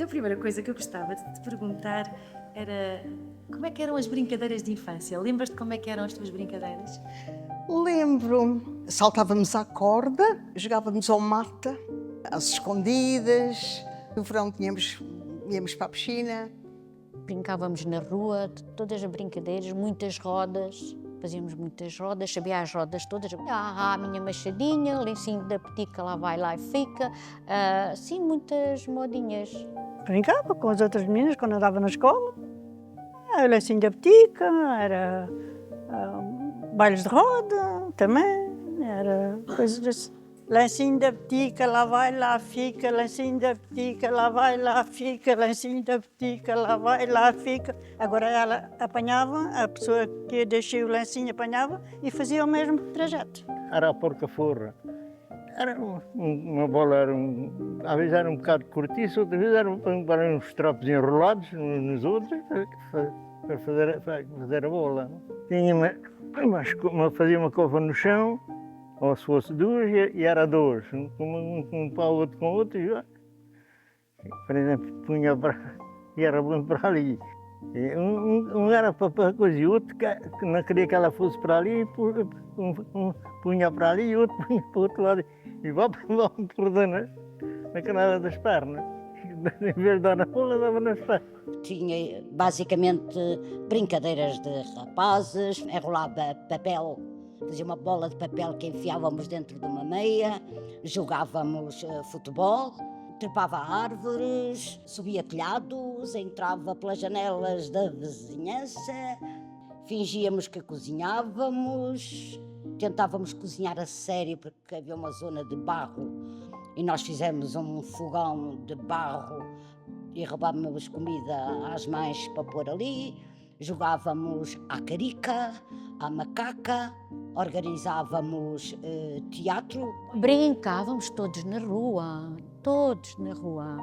primeira coisa que eu gostava de te perguntar era como é que eram as brincadeiras de infância? Lembras-te como é que eram as tuas brincadeiras? Lembro, saltávamos à corda, jogávamos ao mata, às escondidas. No verão íamos para a piscina. Brincávamos na rua, todas as brincadeiras, muitas rodas. Fazíamos muitas rodas, sabia as rodas todas. A minha machadinha, lencinho da petica, lá vai, lá e fica. Sim, muitas modinhas. Brincava com as outras meninas quando andava na escola. Era lencinho da petica, era bailes de roda também, era coisas assim. Lencinho da petica, lá vai, lá fica, lencinho da petica, lá vai, lá fica, lencinho da petica, lá vai, lá fica. Agora ela apanhava, a pessoa que deixei o lencinho apanhava e fazia o mesmo trajeto. Era a porca-forra. Era uma bola, às vezes era um bocado cortiço, outras vezes eram uns trapos enrolados nos outros para fazer a bola. Fazia uma cova no chão, ou se fosse duas, e era dois, um para o outro com o outro, e, por exemplo, e era bom para ali. Um era para coisa e outro que não queria que ela fosse para ali, punha para ali e outro punha para o outro lado. E vá por na canela das pernas. Em vez de dar na bola, dava nas pernas. Tinha basicamente brincadeiras de rapazes, enrolava papel, fazia uma bola de papel que enfiávamos dentro de uma meia, jogávamos futebol, trepava árvores, subia telhados, entrava pelas janelas da vizinhança, fingíamos que cozinhávamos, tentávamos cozinhar a sério porque havia uma zona de barro e nós fizemos um fogão de barro e roubávamos comida às mães para pôr ali, jogávamos à carica, à macaca, organizávamos teatro. Brincávamos todos na rua, todos na rua.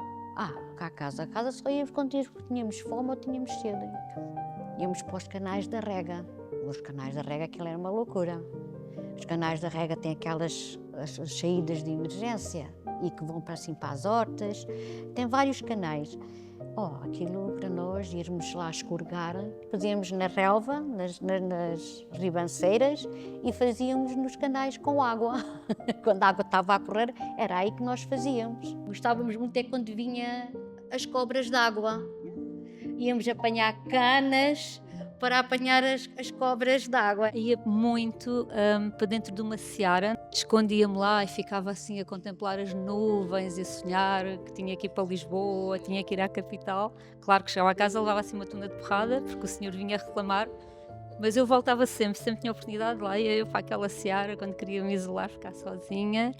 Cá a casa só íamos quando tínhamos fome ou tínhamos sede. Íamos para os canais da rega. Os canais da rega, aquilo era uma loucura. Os canais da rega têm aquelas as saídas de emergência e que vão para as hortas. Tem vários canais. Aquilo para nós, irmos lá escorregar, fazíamos na relva, nas ribanceiras e fazíamos nos canais com água. Quando a água estava a correr, era aí que nós fazíamos. Gostávamos muito quando vinha as cobras d'água. Íamos apanhar canas para apanhar as cobras d'água. Ia muito para dentro de uma seara, escondia-me lá e ficava assim a contemplar as nuvens e a sonhar que tinha que ir para Lisboa, tinha que ir à capital. Claro que chegava a casa, levava assim uma tuna de porrada, porque o senhor vinha reclamar, mas eu voltava sempre tinha oportunidade lá, ia eu para aquela seara quando queria me isolar, ficar sozinha.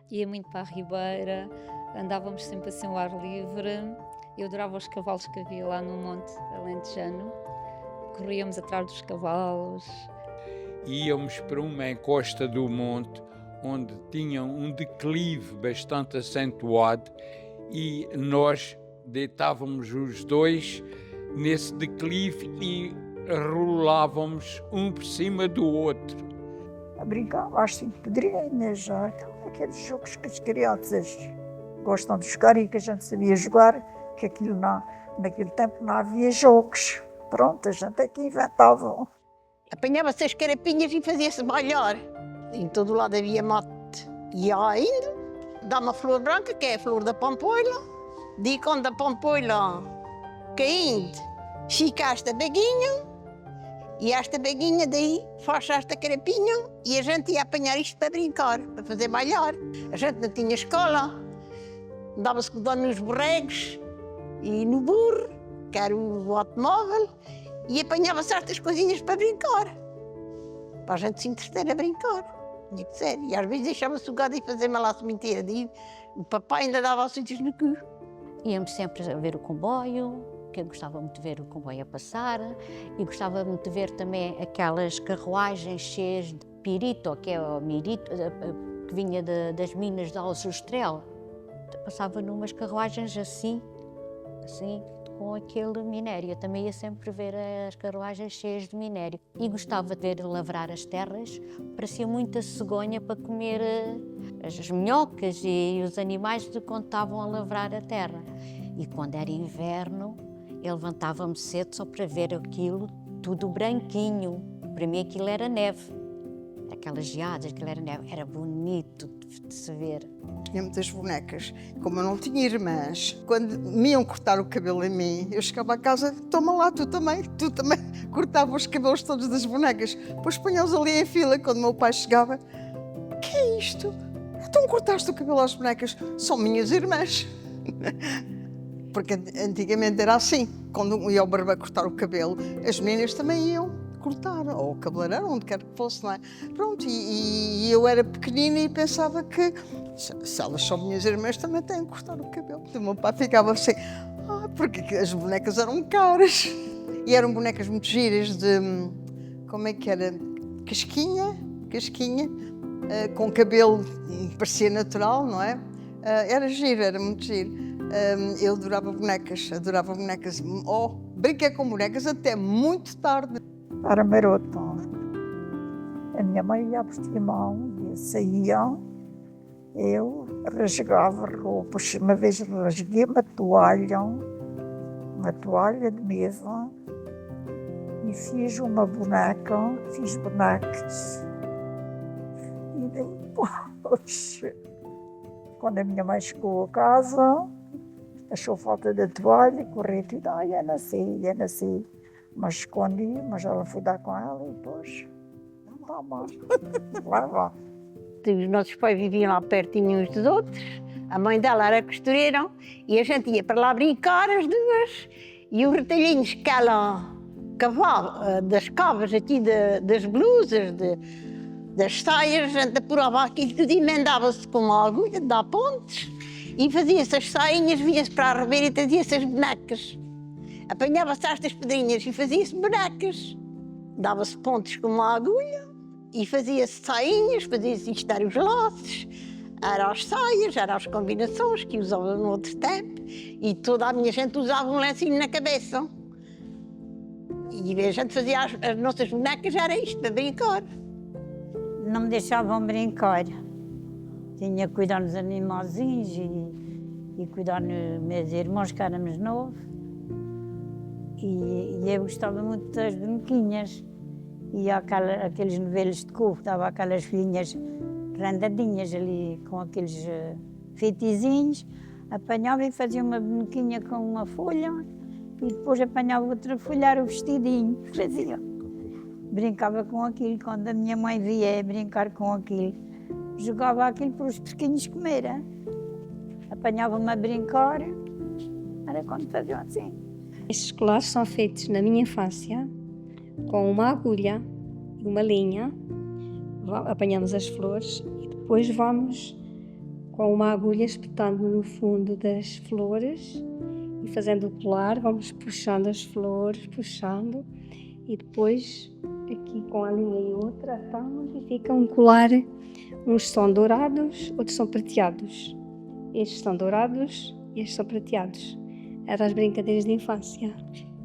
Ia muito para a ribeira, andávamos sempre assim ao ar livre. Eu adorava os cavalos que havia lá no Monte Alentejano. Corríamos atrás dos cavalos. Íamos para uma encosta do monte onde tinha um declive bastante acentuado e nós deitávamos os dois nesse declive e rolávamos um por cima do outro. A brincar às 5 pedrinhas, aqueles jogos que as crianças gostam de jogar e que a gente sabia jogar, que aquilo naquele tempo não havia jogos. Pronto, a gente é que inventava. Apanhava-se as carapinhas e fazia-se bailar. Em todo lado havia mate. E há ainda, dá uma flor branca, que é a flor da pampoila. De quando a pampoila caindo, fica esta baguinha. E esta baguinha daí faz esta carapinha. E a gente ia apanhar isto para brincar, para fazer bailar. A gente não tinha escola. Dava-se com dano nos borregos e no burro, que era o automóvel, e apanhava certas coisinhas para brincar. Para a gente se entreter a brincar. Digo sério. E às vezes deixava-se o gado e fazer-me lá a sementeira. E o papai ainda dava aos sítios no cu. Íamos sempre a ver o comboio, que eu gostava muito de ver o comboio a passar. E gostava muito de ver também aquelas carruagens cheias de pirito, que é o mirito, que vinha das minas de Aljustrel. Passava numas carruagens assim, com aquele minério. Eu também ia sempre ver as carruagens cheias de minério. E gostava de ver lavrar as terras. Parecia muita cegonha para comer as minhocas e os animais de quando estavam a lavrar a terra. E quando era inverno, eu levantava-me cedo só para ver aquilo tudo branquinho. Para mim aquilo era neve. Aquelas geadas, aquilo era neve. Era bonito de se ver. Tinha muitas bonecas. Como eu não tinha irmãs, quando me iam cortar o cabelo a mim, eu chegava a casa, toma lá, tu também. Cortava os cabelos todos das bonecas. Depois punha-os ali em fila. Quando o meu pai chegava, que é isto? Então cortaste o cabelo às bonecas? São minhas irmãs. Porque antigamente era assim. Quando ia ao barbeiro cortar o cabelo, as meninas também iam cortar, ou o cabeleireiro, onde quer que fosse, não é? Pronto, e eu era pequenina e pensava que se elas são minhas irmãs também têm que cortar o cabelo. E o meu pai ficava assim, porque as bonecas eram caras. E eram bonecas muito giras de, como é que era? Casquinha, com cabelo parecia natural, não é? Era giro, era muito giro. Eu adorava bonecas. Brinquei com bonecas até muito tarde. Era maroto. A minha mãe ia por timão e saía. Eu rasgava roupas. Uma vez rasguei uma toalha de mesa e fiz uma boneca, fiz bonecas. E depois, quando a minha mãe chegou a casa, achou falta da toalha, correu tudo, ia nascer. Mas escondi, mas ela foi dar com ela e depois, lá vá. Os nossos pais viviam lá pertinho uns dos outros. A mãe dela era costureira e a gente ia para lá brincar as duas. E os retalhinhos que ela cavava, das cavas aqui das blusas, das saias, a gente apurava aquilo tudo e emendava-se com uma agulha de dar pontes e fazia-se as sainhas, vinha-se para a ribeira e trazia-se as bonecas. Apanhava-se estas pedrinhas e fazia-se bonecas. Dava-se pontos com uma agulha e fazia-se sainhas, fazia-se estar os laços. Eram as saias, eram as combinações que usavam no outro tempo. E toda a minha gente usava um lencinho na cabeça. E a gente fazia as nossas bonecas, era isto, para brincar. Não me deixavam brincar. Tinha que cuidar dos animalzinhos e cuidar dos meus irmãos, que éramos novos. E eu gostava muito das bonequinhas. E aqueles novelos de couro, dava aquelas filhinhas randadinhas ali, com aqueles feitizinhos. Apanhava e fazia uma bonequinha com uma folha e depois apanhava outra folha, era o vestidinho. Fazia. Brincava com aquilo. Quando a minha mãe via brincar com aquilo, jogava aquilo para os pesquinhos comerem. Apanhava-me a brincar, era quando faziam assim. Estes colares são feitos na minha infância com uma agulha e uma linha. Apanhamos as flores e depois vamos com uma agulha espetando no fundo das flores e fazendo o colar, vamos puxando as flores, puxando e depois aqui com a linha e outra atamos e fica um colar. Uns são dourados, outros são prateados. Estes são dourados e estes são prateados. Eram as brincadeiras de infância.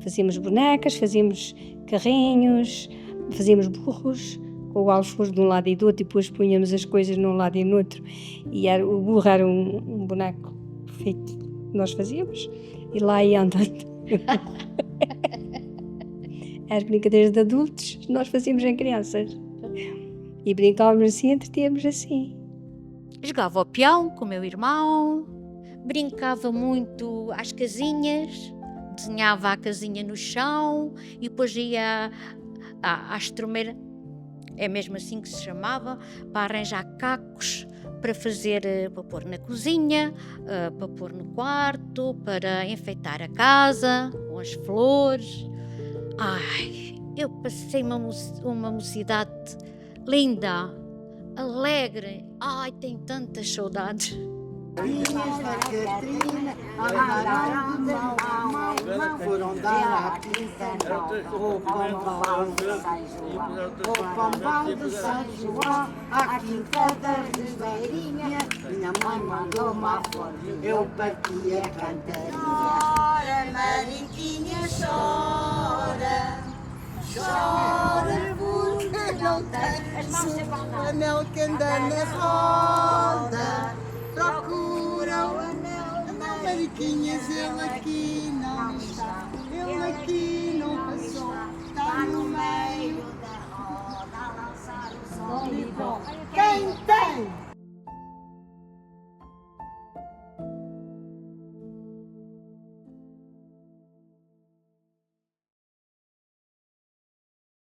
Fazíamos bonecas, fazíamos carrinhos, fazíamos burros, com o alforje de um lado e do outro, e depois punhamos as coisas num lado e no outro. E o burro era um boneco feito que nós fazíamos, e lá ia andando. As brincadeiras de adultos, nós fazíamos em crianças. E brincávamos assim, entretínhamos assim. Jogava ao peão com o meu irmão, brincava muito às casinhas, desenhava a casinha no chão e depois ia à estrumeira, é mesmo assim que se chamava, para arranjar cacos para fazer, para pôr na cozinha, para pôr no quarto, para enfeitar a casa com as flores. Ai, eu passei uma mocidade linda, alegre. Ai, tenho tantas saudades. Foram dar à quinta, o pombal de São João, à quinta da Ribeirinha, minha mãe mandou-me à flor, eu parti a cantaria. Chora, Mariquinha, chora, chora porque não tem o anel que anda na roda. Procura o anel, Mariquinhas, ele aqui não está, ele aqui não passou, está no meio da roda a lançar o sol e bom.